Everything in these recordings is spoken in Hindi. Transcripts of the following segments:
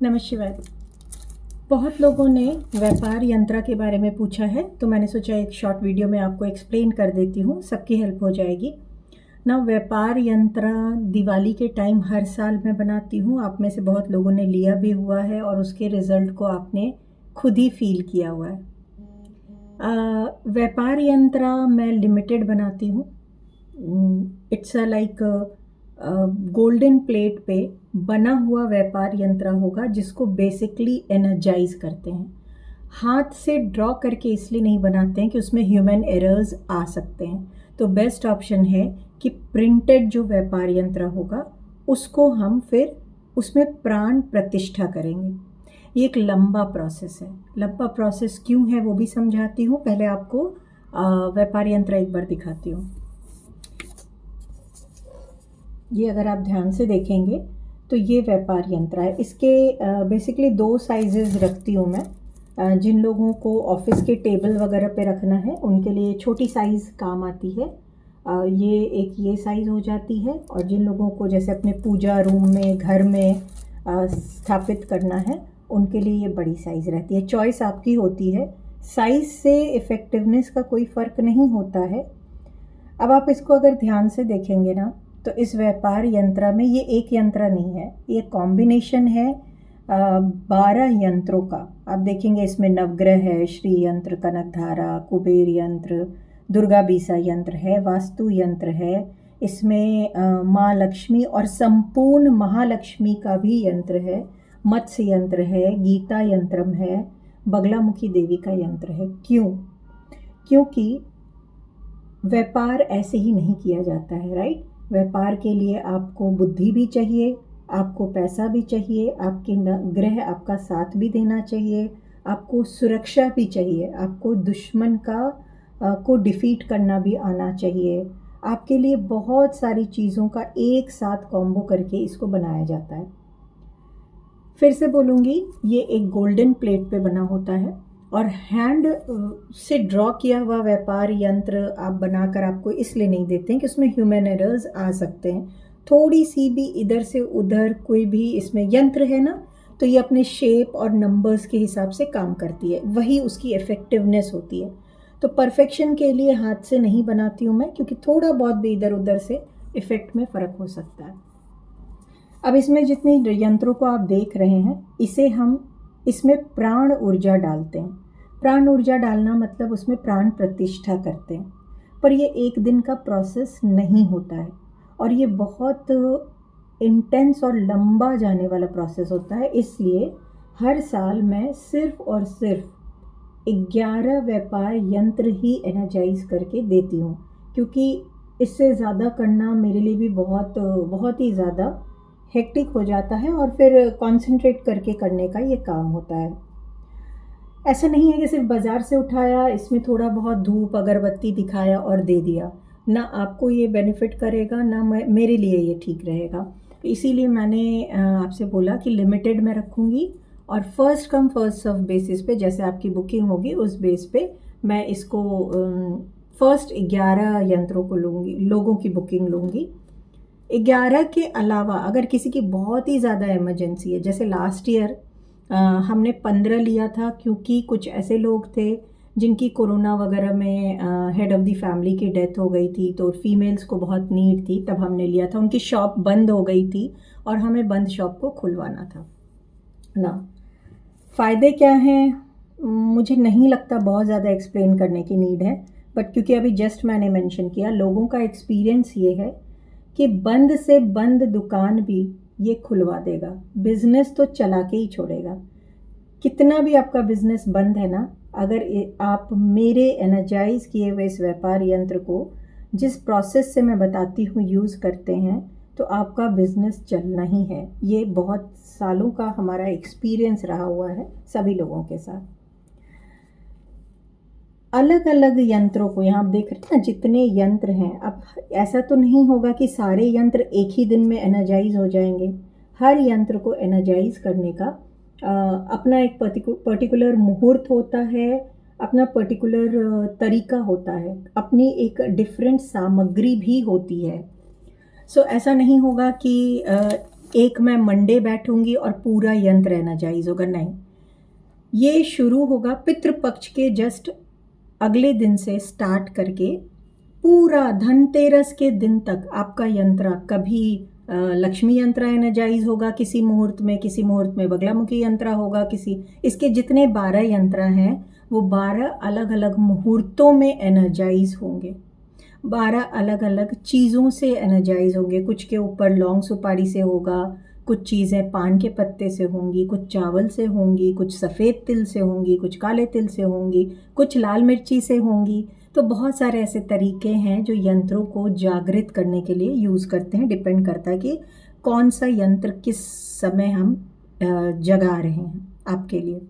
नमः शिवाय। बहुत लोगों ने व्यापार यंत्र के बारे में पूछा है, तो मैंने सोचा एक शॉर्ट वीडियो में आपको एक्सप्लेन कर देती हूँ, सबकी हेल्प हो जाएगी ना। व्यापार यंत्र दिवाली के टाइम हर साल मैं बनाती हूँ। आप में से बहुत लोगों ने लिया भी हुआ है और उसके रिज़ल्ट को आपने खुद ही फील किया हुआ है। व्यापार यंत्र मैं लिमिटेड बनाती हूँ। इट्स लाइक गोल्डन प्लेट पे बना हुआ व्यापार यंत्र होगा, जिसको बेसिकली एनर्जाइज करते हैं। हाथ से ड्रॉ करके इसलिए नहीं बनाते हैं कि उसमें ह्यूमन एरर्स आ सकते हैं। तो बेस्ट ऑप्शन है कि प्रिंटेड जो व्यापार यंत्र होगा उसको हम फिर उसमें प्राण प्रतिष्ठा करेंगे। ये एक लंबा प्रोसेस है। लंबा प्रोसेस क्यों है वो भी समझाती हूँ। पहले आपको व्यापार यंत्र एक बार दिखाती हूँ। ये अगर आप ध्यान से देखेंगे तो ये व्यापार यंत्र है। इसके बेसिकली 2 साइजेस रखती हूँ मैं। जिन लोगों को ऑफिस के टेबल वगैरह पे रखना है उनके लिए छोटी साइज़ काम आती है। ये साइज़ हो जाती है। और जिन लोगों को जैसे अपने पूजा रूम में, घर में स्थापित करना है, उनके लिए ये बड़ी साइज़ रहती है। चॉइस आपकी होती है। साइज़ से इफ़ेक्टिवनेस का कोई फ़र्क नहीं होता है। अब आप इसको अगर ध्यान से देखेंगे ना, तो इस व्यापार यंत्र में ये एक यंत्र नहीं है, ये कॉम्बिनेशन है 12 यंत्रों का। आप देखेंगे इसमें नवग्रह है, श्री यंत्र, कनकधारा, कुबेर यंत्र, दुर्गा बीसा यंत्र है, वास्तु यंत्र है, इसमें माँ लक्ष्मी और संपूर्ण महालक्ष्मी का भी यंत्र है, मत्स्य यंत्र है, गीता यंत्रम है, बगलामुखी देवी का यंत्र है। क्योंकि व्यापार ऐसे ही नहीं किया जाता है, राइट। व्यापार के लिए आपको बुद्धि भी चाहिए, आपको पैसा भी चाहिए, आपके ग्रह आपका साथ भी देना चाहिए, आपको सुरक्षा भी चाहिए, आपको दुश्मन को डिफीट करना भी आना चाहिए। आपके लिए बहुत सारी चीज़ों का एक साथ कॉम्बो करके इसको बनाया जाता है। फिर से बोलूँगी, ये एक गोल्डन प्लेट पे बना होता है और हैंड से ड्रॉ किया हुआ व्यापार यंत्र आप बनाकर आपको इसलिए नहीं देते हैं कि उसमें ह्यूमन एरर्स आ सकते हैं। थोड़ी सी भी इधर से उधर कोई भी इसमें यंत्र है ना, तो ये अपने शेप और नंबर्स के हिसाब से काम करती है, वही उसकी इफ़ेक्टिवनेस होती है। तो परफेक्शन के लिए हाथ से नहीं बनाती हूँ मैं, क्योंकि थोड़ा बहुत भी इधर उधर से इफ़ेक्ट में फ़र्क हो सकता है। अब इसमें जितने यंत्रों को आप देख रहे हैं, इसमें प्राण ऊर्जा डालते हैं। प्राण ऊर्जा डालना मतलब उसमें प्राण प्रतिष्ठा करते हैं। पर ये एक दिन का प्रोसेस नहीं होता है और ये बहुत इंटेंस और लंबा जाने वाला प्रोसेस होता है। इसलिए हर साल मैं सिर्फ और सिर्फ 11 व्यापार यंत्र ही एनर्जाइज करके देती हूँ, क्योंकि इससे ज़्यादा करना मेरे लिए भी बहुत ही ज़्यादा हेक्टिक हो जाता है और फिर कंसंट्रेट करके करने का ये काम होता है। ऐसा नहीं है कि सिर्फ बाज़ार से उठाया, इसमें थोड़ा बहुत धूप अगरबत्ती दिखाया और दे दिया। ना आपको ये बेनिफिट करेगा, ना मेरे लिए ये ठीक रहेगा। इसीलिए मैंने आपसे बोला कि लिमिटेड में रखूँगी और first come first serve basis पे, जैसे आपकी बुकिंग होगी उस बेस पे मैं इसको फर्स्ट 11 यंत्रों को लूँगी, लोगों की बुकिंग लूँगी। 11 के अलावा अगर किसी की बहुत ही ज़्यादा इमरजेंसी है, जैसे लास्ट ईयर हमने 15 लिया था, क्योंकि कुछ ऐसे लोग थे जिनकी कोरोना वगैरह में हेड ऑफ़ द फैमिली की डेथ हो गई थी, तो फीमेल्स को बहुत नीड थी, तब हमने लिया था। उनकी शॉप बंद हो गई थी और हमें बंद शॉप को खुलवाना था ना। फ़ायदे क्या हैं मुझे नहीं लगता बहुत ज़्यादा एक्सप्लेन करने की नीड है, बट क्योंकि अभी जस्ट मैंने मेंशन किया, लोगों का एक्सपीरियंस ये है कि बंद से बंद दुकान भी ये खुलवा देगा, बिजनेस तो चला के ही छोड़ेगा। कितना भी आपका बिजनेस बंद है ना, अगर आप मेरे एनर्जाइज किए हुए इस व्यापार यंत्र को जिस प्रोसेस से मैं बताती हूँ यूज़ करते हैं, तो आपका बिजनेस चलना ही है। ये बहुत सालों का हमारा एक्सपीरियंस रहा हुआ है सभी लोगों के साथ। अलग अलग यंत्रों को यहाँ आप देख रहे हैं ना, जितने यंत्र हैं, अब ऐसा तो नहीं होगा कि सारे यंत्र एक ही दिन में एनर्जाइज हो जाएंगे। हर यंत्र को एनर्जाइज करने का अपना एक पर्टिकुलर मुहूर्त होता है, अपना पर्टिकुलर तरीका होता है, अपनी एक डिफरेंट सामग्री भी होती है। सो ऐसा नहीं होगा कि एक मैं मंडे बैठूंगी और पूरा यंत्र एनर्जाइज होगा, नहीं। ये शुरू होगा पितृपक्ष के जस्ट अगले दिन से स्टार्ट करके पूरा धनतेरस के दिन तक आपका यंत्र कभी लक्ष्मी यंत्र एनर्जाइज होगा किसी मुहूर्त में बगलामुखी यंत्र होगा इसके जितने 12 यंत्र हैं वो 12 अलग अलग मुहूर्तों में एनर्जाइज होंगे, 12 अलग अलग चीज़ों से एनर्जाइज होंगे। कुछ के ऊपर लौंग सुपारी से होगा, कुछ चीज़ें पान के पत्ते से होंगी, कुछ चावल से होंगी, कुछ सफ़ेद तिल से होंगी, कुछ काले तिल से होंगी, कुछ लाल मिर्ची से होंगी। तो बहुत सारे ऐसे तरीके हैं जो यंत्रों को जागृत करने के लिए यूज़ करते हैं। डिपेंड करता है कि कौन सा यंत्र किस समय हम जगा रहे हैं आपके लिए।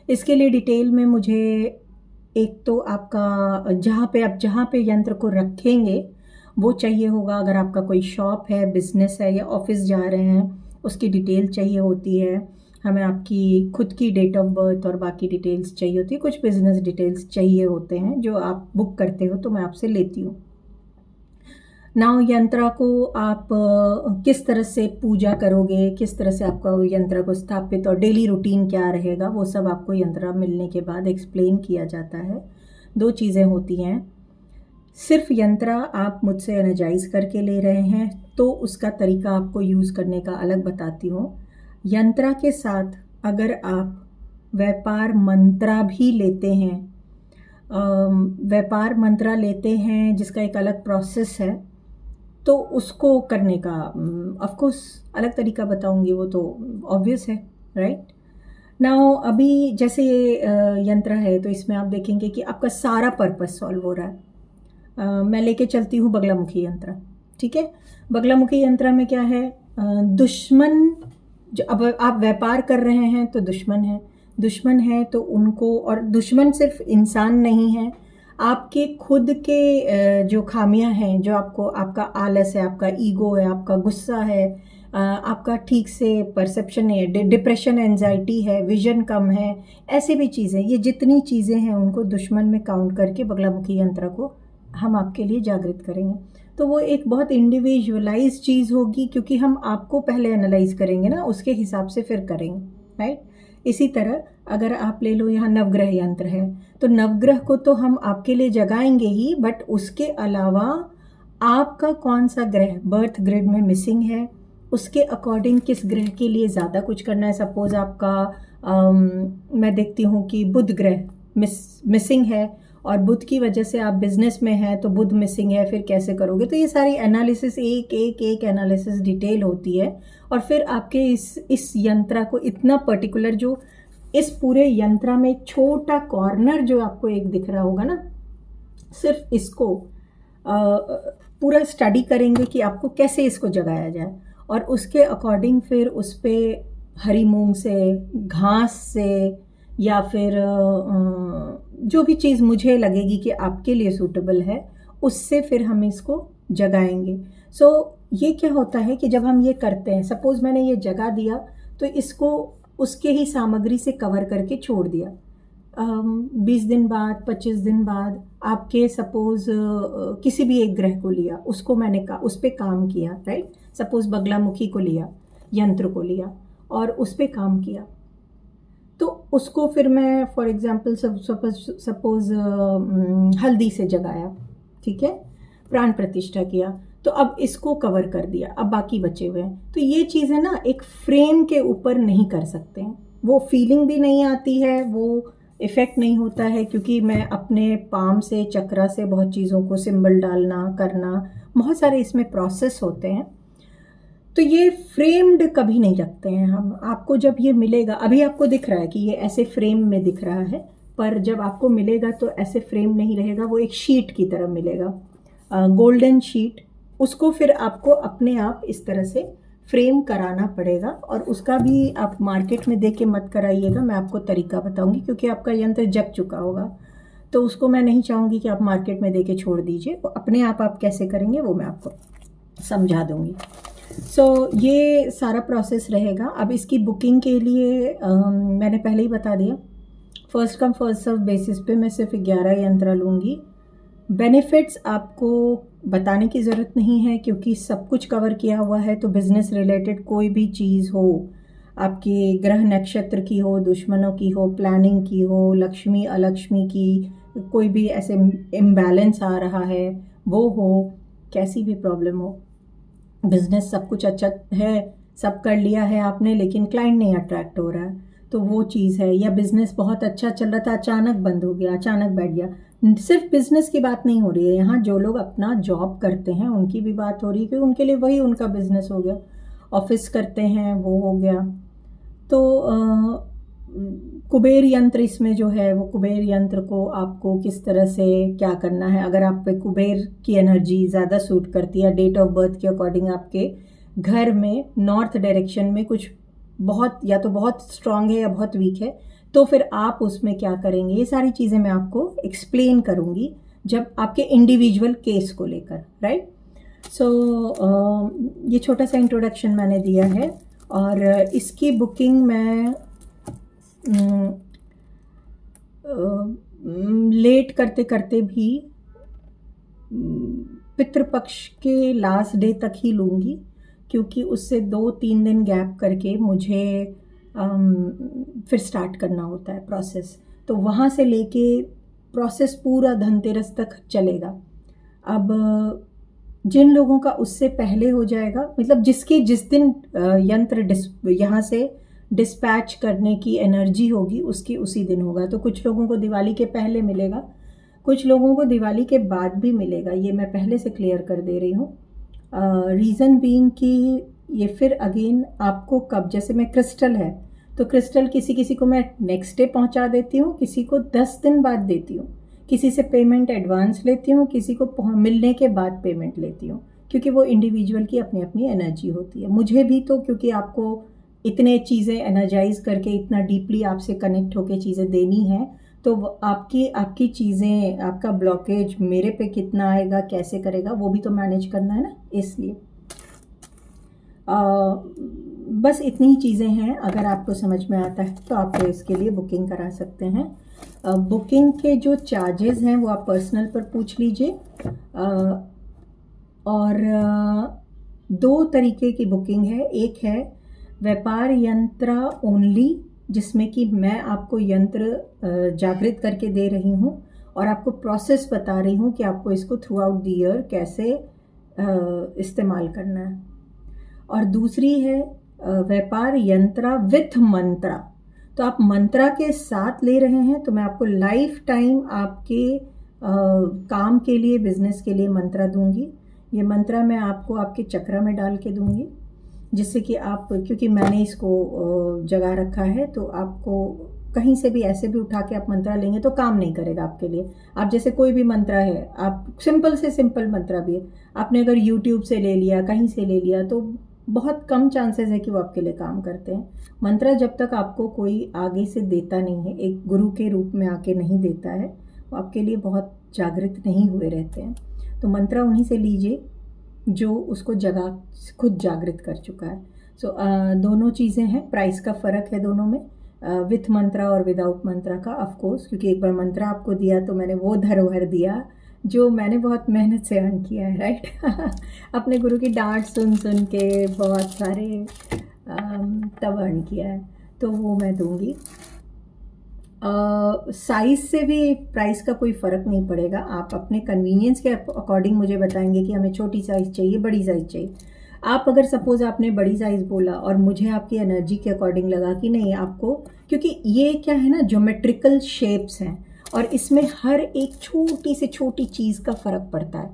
इसके लिए डिटेल में मुझे एक तो आपका जहाँ पे यंत्र को रखेंगे वो चाहिए होगा। अगर आपका कोई शॉप है, बिजनेस है या ऑफिस जा रहे हैं, उसकी डिटेल चाहिए होती है। हमें आपकी खुद की डेट ऑफ बर्थ और बाकी डिटेल्स चाहिए होती है। कुछ बिजनेस डिटेल्स चाहिए होते हैं जो आप बुक करते हो तो मैं आपसे लेती हूँ। नाउ यंत्र को आप किस तरह से पूजा करोगे, किस तरह से आपका यंत्र को स्थापित और डेली रूटीन क्या रहेगा, वो सब आपको यंत्र मिलने के बाद एक्सप्लेन किया जाता है। 2 चीज़ें होती हैं, सिर्फ यंत्र आप मुझसे एनर्जाइज करके ले रहे हैं तो उसका तरीका आपको यूज़ करने का अलग बताती हूँ। यंत्र के साथ अगर आप व्यापार मंत्रा भी लेते हैं, व्यापार मंत्रा लेते हैं जिसका एक अलग प्रोसेस है, तो उसको करने का ऑफ कोर्स अलग तरीका बताऊंगी, वो तो ऑब्वियस है, राइट। नाउ अभी जैसे ये यंत्र है तो इसमें आप देखेंगे कि आपका सारा पर्पस सॉल्व हो रहा है। मैं लेके चलती हूँ बगलामुखी यंत्र, ठीक है। बगलामुखी यंत्र में क्या है, दुश्मन जो अब आप व्यापार कर रहे हैं तो दुश्मन है तो उनको, और दुश्मन सिर्फ इंसान नहीं है, आपके खुद के जो खामियां हैं, जो आपका आलस है, आपका ईगो है, आपका गुस्सा है, आपका ठीक से परसेप्शन नहीं है, डिप्रेशन, एंजाइटी है, विजन कम है, ऐसे भी चीज़ें, ये जितनी चीज़ें हैं उनको दुश्मन में काउंट करके बगलामुखी यंत्र को हम आपके लिए जागृत करेंगे। तो वो एक बहुत इंडिविजुअलाइज चीज़ होगी क्योंकि हम आपको पहले एनालाइज करेंगे ना, उसके हिसाब से फिर करेंगे, राइट। इसी तरह अगर आप ले लो, यहाँ नवग्रह यंत्र है तो नवग्रह को तो हम आपके लिए जगाएंगे ही, बट उसके अलावा आपका कौन सा ग्रह बर्थ ग्रिड में मिसिंग है, उसके अकॉर्डिंग किस ग्रह के लिए ज़्यादा कुछ करना है। सपोज आपका मैं देखती हूँ कि बुध ग्रह मिसिंग है और बुध की वजह से आप बिजनेस में हैं तो बुध मिसिंग है, फिर कैसे करोगे। तो ये सारी एनालिसिस एक एनालिसिस डिटेल होती है और फिर आपके इस यंत्र को इतना पर्टिकुलर, जो इस पूरे यंत्र में एक छोटा कॉर्नर जो आपको एक दिख रहा होगा ना, सिर्फ इसको पूरा स्टडी करेंगे कि आपको कैसे इसको जगाया जाए और उसके अकॉर्डिंग फिर उस पर हरी मूंग से, घास से या फिर जो भी चीज़ मुझे लगेगी कि आपके लिए सूटेबल है उससे फिर हम इसको जगाएंगे। सो ये क्या होता है कि जब हम ये करते हैं, सपोज मैंने ये जगा दिया तो इसको उसके ही सामग्री से कवर करके छोड़ दिया, 20 दिन बाद, 25 दिन बाद आपके सपोज किसी भी एक ग्रह को लिया, उसको मैंने उस पर काम किया, राइट। सपोज बगलामुखी को लिया, यंत्र को लिया और उस पर काम किया, तो उसको फिर मैं फॉर एग्जांपल सपोज हल्दी से जगाया, ठीक है, प्राण प्रतिष्ठा किया, तो अब इसको कवर कर दिया, अब बाकी बचे हुए हैं। तो ये चीज़ें ना एक फ्रेम के ऊपर नहीं कर सकते हैं, वो फीलिंग भी नहीं आती है, वो इफ़ेक्ट नहीं होता है, क्योंकि मैं अपने पाम से, चक्रा से बहुत चीज़ों को सिंबल डालना करना, बहुत सारे इसमें प्रोसेस होते हैं। तो ये फ्रेम्ड कभी नहीं रखते हैं हम। आपको जब ये मिलेगा, अभी आपको दिख रहा है कि ये ऐसे फ्रेम में दिख रहा है, पर जब आपको मिलेगा तो ऐसे फ्रेम नहीं रहेगा, वो एक शीट की तरह मिलेगा, गोल्डन शीट। उसको फिर आपको अपने आप इस तरह से फ्रेम कराना पड़ेगा और उसका भी आप मार्केट में देके मत कराइएगा, मैं आपको तरीका बताऊंगी, क्योंकि आपका यंत्र जग चुका होगा तो उसको मैं नहीं चाहूँगी कि आप मार्केट में देके छोड़ दीजिए। अपने आप कैसे करेंगे वो मैं आपको समझा दूंगी। सो ये सारा प्रोसेस रहेगा। अब इसकी बुकिंग के लिए मैंने पहले ही बता दिया, first come first serve basis पे मैं सिर्फ 11 यंत्र लूँगी। बेनिफिट्स आपको बताने की ज़रूरत नहीं है क्योंकि सब कुछ कवर किया हुआ है। तो बिज़नेस रिलेटेड कोई भी चीज़ हो, आपके ग्रह नक्षत्र की हो, दुश्मनों की हो, प्लानिंग की हो, लक्ष्मी अलक्ष्मी की, कोई भी ऐसे इम्बैलेंस आ रहा है वो हो, कैसी भी प्रॉब्लम हो, बिज़नेस सब कुछ अच्छा है, सब कर लिया है आपने, लेकिन क्लाइंट नहीं अट्रैक्ट हो रहा है, तो वो चीज़ है। या बिज़नेस बहुत अच्छा चल रहा था, अचानक बंद हो गया, अचानक बैठ गया। सिर्फ बिज़नेस की बात नहीं हो रही है यहाँ, जो लोग अपना जॉब करते हैं उनकी भी बात हो रही है, क्योंकि उनके लिए वही उनका बिज़नेस हो गया। ऑफिस करते हैं वो हो गया। तो कुबेर यंत्र इसमें जो है, वो कुबेर यंत्र को आपको किस तरह से क्या करना है, अगर आप पे कुबेर की एनर्जी ज़्यादा सूट करती है, डेट ऑफ बर्थ के अकॉर्डिंग आपके घर में नॉर्थ डायरेक्शन में कुछ बहुत, या तो बहुत स्ट्रांग है या बहुत वीक है, तो फिर आप उसमें क्या करेंगे, ये सारी चीज़ें मैं आपको एक्सप्लेन करूँगी जब आपके इंडिविजुअल केस को लेकर, राइट। सो ये छोटा सा इंट्रोडक्शन मैंने दिया है, और इसकी बुकिंग मैं लेट करते करते भी पितृपक्ष के लास्ट डे तक ही लूँगी, क्योंकि उससे 2-3 दिन गैप करके मुझे फिर स्टार्ट करना होता है प्रोसेस। तो वहाँ से लेके प्रोसेस पूरा धनतेरस तक चलेगा। अब जिन लोगों का उससे पहले हो जाएगा, मतलब जिसकी जिस दिन यंत्र यहाँ से डिस्पैच करने की एनर्जी होगी उसकी उसी दिन होगा। तो कुछ लोगों को दिवाली के पहले मिलेगा, कुछ लोगों को दिवाली के बाद भी मिलेगा, ये मैं पहले से क्लियर कर दे रही हूँ। रीज़न बीइंग कि ये फिर अगेन आपको कब, जैसे मैं क्रिस्टल है तो क्रिस्टल किसी किसी को मैं नेक्स्ट डे पहुँचा देती हूँ, किसी को 10 दिन बाद देती हूँ, किसी से पेमेंट एडवांस लेती हूँ, किसी को मिलने के बाद पेमेंट लेती हूँ, क्योंकि वो इंडिविजुअल की अपनी अपनी एनर्जी होती है। मुझे भी तो, क्योंकि आपको इतने चीज़ें एनर्जाइज करके इतना डीपली आपसे कनेक्ट होके चीज़ें देनी है, तो आपकी चीज़ें, आपका ब्लॉकेज मेरे पे कितना आएगा, कैसे करेगा, वो भी तो मैनेज करना है ना। इसलिए बस इतनी ही चीज़ें हैं। अगर आपको समझ में आता है तो आप इसके लिए बुकिंग करा सकते हैं। बुकिंग के जो चार्जेस हैं वो आप पर्सनल पर पूछ लीजिए। और 2 तरीके की बुकिंग है। एक है व्यापार यंत्र ओनली, जिसमें कि मैं आपको यंत्र जागृत करके दे रही हूँ और आपको प्रोसेस बता रही हूँ कि आपको इसको थ्रू आउट द ईयर कैसे इस्तेमाल करना है। और दूसरी है व्यापार यंत्र विथ मंत्रा। तो आप मंत्रा के साथ ले रहे हैं तो मैं आपको लाइफ टाइम आपके काम के लिए, बिजनेस के लिए मंत्रा दूंगी। ये मंत्रा मैं आपको आपके चक्र में डाल के दूंगी, जिससे कि आप, क्योंकि मैंने इसको जगा रखा है, तो आपको कहीं से भी ऐसे भी उठा के आप मंत्रा लेंगे तो काम नहीं करेगा आपके लिए। आप जैसे कोई भी मंत्रा है, आप सिंपल से सिंपल मंत्रा भी है, आपने अगर यूट्यूब से ले लिया, कहीं से ले लिया, तो बहुत कम चांसेस है कि वो आपके लिए काम करते हैं। मंत्रा जब तक आपको कोई आगे से देता नहीं है, एक गुरु के रूप में आके नहीं देता है, वो आपके लिए बहुत जागृत नहीं हुए रहते हैं। तो मंत्रा उन्हीं से लीजिए जो उसको खुद जागृत कर चुका है। सो दोनों चीज़ें हैं, प्राइस का फ़र्क है दोनों में, विथ मंत्रा और विदाउट मंत्रा का, ऑफ कोर्स, क्योंकि एक बार मंत्रा आपको दिया तो मैंने वो धरोहर दिया जो मैंने बहुत मेहनत से अर्न किया है, राइट। अपने गुरु की डांट सुन सुन के बहुत सारे तब अर्न किया है, तो वो मैं दूंगी। साइज़ से भी प्राइस का कोई फ़र्क नहीं पड़ेगा। आप अपने कन्वीनियंस के अकॉर्डिंग मुझे बताएंगे कि हमें छोटी साइज़ चाहिए, बड़ी साइज़ चाहिए। आप अगर सपोज़ आपने बड़ी साइज़ बोला और मुझे आपकी एनर्जी के अकॉर्डिंग लगा कि नहीं आपको, क्योंकि ये क्या है ना, ज्योमेट्रिकल शेप्स हैं और इसमें हर एक छोटी से छोटी चीज़ का फ़र्क पड़ता है।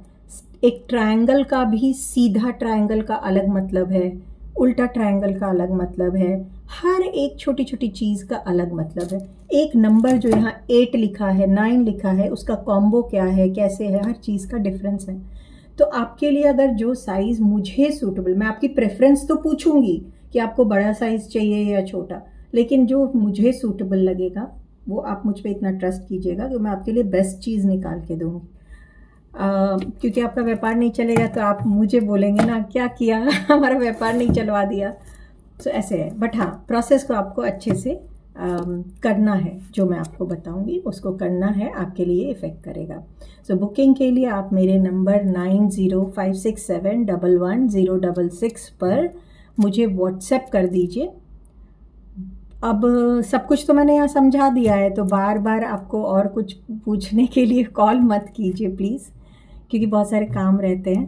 एक ट्रायंगल का भी सीधा ट्रायंगल का अलग मतलब है, उल्टा ट्रायंगल का अलग मतलब है, हर एक छोटी छोटी चीज़ का अलग मतलब है। एक नंबर जो यहाँ 8 लिखा है, 9 लिखा है, उसका कॉम्बो क्या है, कैसे है, हर चीज़ का डिफरेंस है। तो आपके लिए अगर जो साइज़ मुझे सूटेबल, मैं आपकी प्रेफरेंस तो पूछूंगी कि आपको बड़ा साइज़ चाहिए या छोटा, लेकिन जो मुझे सूटेबल लगेगा वो आप मुझ पर इतना ट्रस्ट कीजिएगा कि मैं आपके लिए बेस्ट चीज़ निकाल के दूँगी। क्योंकि आपका व्यापार नहीं चलेगा तो आप मुझे बोलेंगे ना, क्या किया हमारा व्यापार नहीं चलवा दिया। तो ऐसे है, बट हाँ, प्रोसेस को आपको अच्छे से करना है, जो मैं आपको बताऊंगी उसको करना है, आपके लिए इफ़ेक्ट करेगा। सो बुकिंग के लिए आप मेरे नंबर 9056711066 पर मुझे व्हाट्सएप कर दीजिए। अब सब कुछ तो मैंने यहाँ समझा दिया है, तो बार बार आपको और कुछ पूछने के लिए कॉल मत कीजिए प्लीज़, क्योंकि बहुत सारे काम रहते हैं।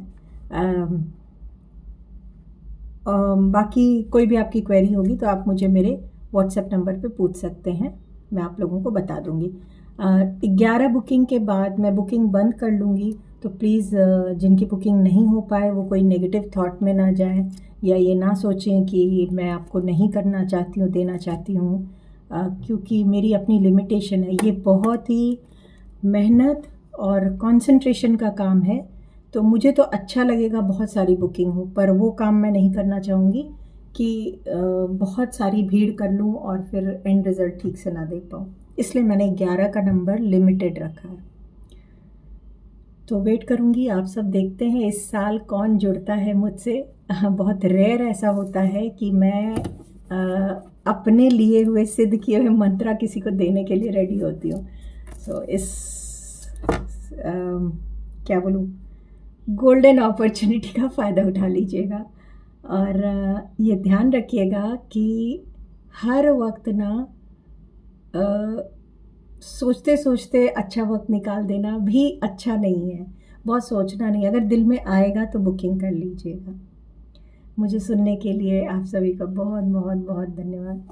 बाकी कोई भी आपकी क्वेरी होगी तो आप मुझे मेरे व्हाट्सएप नंबर पे पूछ सकते हैं, मैं आप लोगों को बता दूंगी। 11 बुकिंग के बाद मैं बुकिंग बंद कर लूँगी, तो प्लीज़ जिनकी बुकिंग नहीं हो पाए वो कोई नेगेटिव थॉट में ना जाएं, या ये ना सोचें कि मैं आपको नहीं करना चाहती हूँ, देना चाहती हूँ, क्योंकि मेरी अपनी लिमिटेशन है। ये बहुत ही मेहनत और कंसंट्रेशन का काम है, तो मुझे तो अच्छा लगेगा बहुत सारी बुकिंग हो, पर वो काम मैं नहीं करना चाहूँगी कि बहुत सारी भीड़ कर लूँ और फिर एंड रिज़ल्ट ठीक से ना दे पाऊँ, इसलिए मैंने 11 का नंबर लिमिटेड रखा है। तो वेट करूँगी, आप सब देखते हैं इस साल कौन जुड़ता है मुझसे। बहुत रेयर ऐसा होता है कि मैं अपने लिए हुए सिद्ध किए हुए मंत्रा किसी को देने के लिए रेडी होती हूँ। सो इस क्या बोलूँ, गोल्डन अपॉर्चुनिटी का फ़ायदा उठा लीजिएगा, और ये ध्यान रखिएगा कि हर वक्त ना सोचते सोचते अच्छा वक्त निकाल देना भी अच्छा नहीं है, बहुत सोचना नहीं, अगर दिल में आएगा तो बुकिंग कर लीजिएगा। मुझे सुनने के लिए आप सभी का बहुत बहुत बहुत धन्यवाद।